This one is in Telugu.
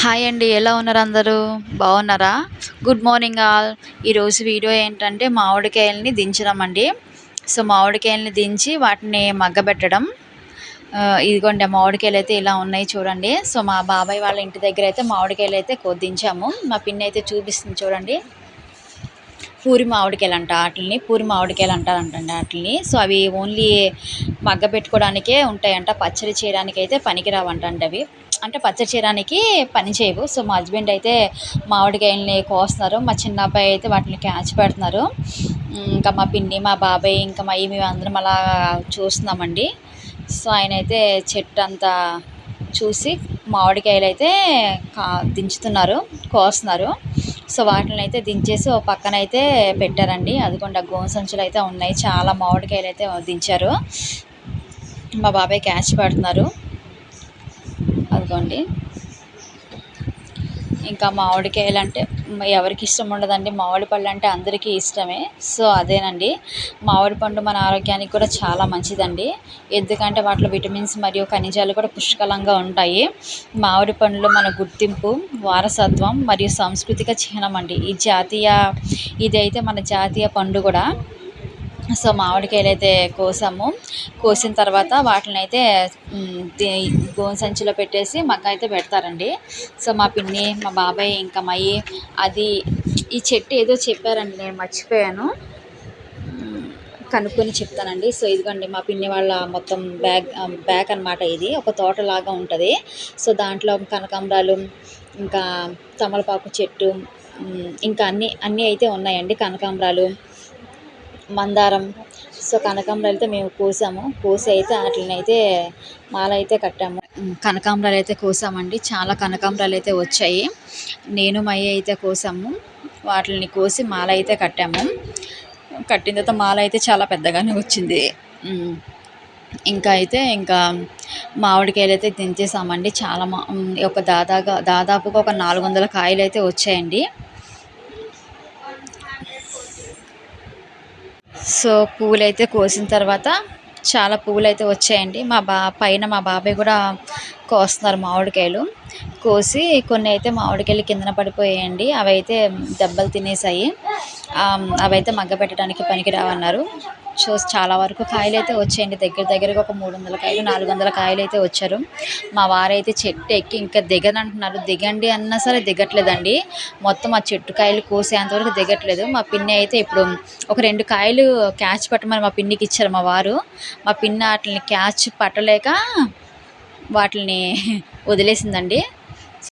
హాయ్ అండి. ఎలా ఉన్నారు అందరూ? బాగున్నారా? Good morning all. ఈరోజు వీడియో ఏంటంటే మామిడికాయలని దించడం అండి. సో, మామిడికాయలని దించి వాటిని మగ్గబెట్టడం. ఇదిగోండి ఆ మామిడికాయలైతే ఇలా ఉన్నాయి చూడండి. సో, మా బాబాయ్ వాళ్ళ ఇంటి దగ్గరైతే మామిడికాయలైతే దించాము. మా పిన్ని అయితే చూపిస్తుంది చూడండి. పూరి మామిడికాయలంట ఆటిల్ని. పూరి మామిడికాయలు అంటారంటండి ఆటిల్ని. సో, అవి ఓన్లీ మగ్గబెట్టుకోవడానికే ఉంటాయంట. పచ్చడి చేయడానికైతే పనికిరావంటండి అవి. అంటే పచ్చడి చేయడానికి పని చేయవు. సో, మా హస్బెండ్ అయితే మామిడికాయలని కోస్తున్నారు. మా చిన్న అబ్బాయి అయితే వాటిని క్యాచ్ పెడుతున్నారు. ఇంకా మా పిన్ని, మా బాబాయ్, ఇంకా మేమందరం అలా చూస్తున్నామండి. సో, ఆయనైతే చెట్టు అంతా చూసి మామిడికాయలైతే దించుతున్నారు, కోస్తున్నారు. సో, వాటినైతే దించేసి ఓ పక్కనైతే పెట్టారండి. అదిగోండి ఆ గోను సంచులు అయితే ఉన్నాయి. చాలా మామిడికాయలైతే దించారు. మా బాబాయ్ క్యాచ్ పెడుతున్నారు. అదిగోండి. ఇంకా మామిడికాయలు అంటే ఎవరికి ఇష్టం ఉండదండి. మామిడి పళ్ళు అంటే అందరికీ ఇష్టమే. సో, అదేనండి. మామిడి పండు మన ఆరోగ్యానికి కూడా చాలా మంచిదండి. ఎందుకంటే వాటిలో విటమిన్స్ మరియు ఖనిజాలు కూడా పుష్కలంగా ఉంటాయి. మామిడి పండ్లు మన గుర్తింపు, వారసత్వం మరియు సాంస్కృతిక చిహ్నం అండి. ఇదైతే మన జాతీయ పండు కూడా. సో, మామిడికాయలైతే కోసాము. కోసిన తర్వాత వాటినైతే గోను సంచిలో పెట్టేసి అయితే పెడతారండి. సో, మా పిన్ని, మా బాబాయ్, ఇంకా అది ఈ చెట్టు ఏదో చెప్పారండి, నేను మర్చిపోయాను. కనుక్కొని చెప్తానండి. సో, ఇదిగోండి మా పిన్ని వాళ్ళ మొత్తం బ్యాక్ అనమాట. ఇది ఒక తోటలాగా ఉంటుంది. సో, దాంట్లో కనకాంబరాలు, ఇంకా తమలపాకు చెట్టు, ఇంకా అన్నీ అయితే ఉన్నాయండి. కనకాంబరాలు, మందారం. సో, కనకాంబరాలు అయితే మేము కోసి అయితే వాటిని అయితే మాల అయితే కట్టాము. కనకాంబరాలు అయితే కోసామండి. చాలా కనకాంబరాలు అయితే వచ్చాయి. నేను అయితే కోసాము. వాటిని కోసి మాల అయితే కట్టాము. కట్టిన తర్వాత మాల అయితే చాలా పెద్దగానే వచ్చింది. ఇంకా మామిడికాయలు అయితే దించేసామండి. చాలా దాదాపుగా ఒక 400 కాయలు అయితే వచ్చాయండి. సో, పువ్వులైతే కోసిన తర్వాత చాలా పువ్వులైతే వచ్చాయండి. పైన మా బాబాయ్ కూడా కోస్తున్నారు మామిడికాయలు. కోసి కొన్ని అయితే మామిడికాయలు కిందన పడిపోయాయండి. అవైతే దెబ్బలు తినేసాయి. అవైతే మగ్గబెట్టడానికి పనికిరావన్నారు. సో, చాలా వరకు కాయలైతే వచ్చాయండి. దగ్గరగా ఒక 300 కాయలు, 400 కాయలు అయితే వచ్చారు. మా వారైతే చెట్టు ఎక్కి ఇంకా దిగనంటున్నారు. దిగండి అన్నా సరే దిగట్లేదండి. మొత్తం ఆ చెట్టు కాయలు కోసేంతవరకు దిగట్లేదు. మా పిన్ని అయితే ఇప్పుడు ఒక 2 కాయలు క్యాచ్ పట్టమని మా పిన్నికి ఇచ్చారు మా వారు. మా పిన్ని వాటిని క్యాచ్ పట్టలేక వాటిని వదిలేసిందండి.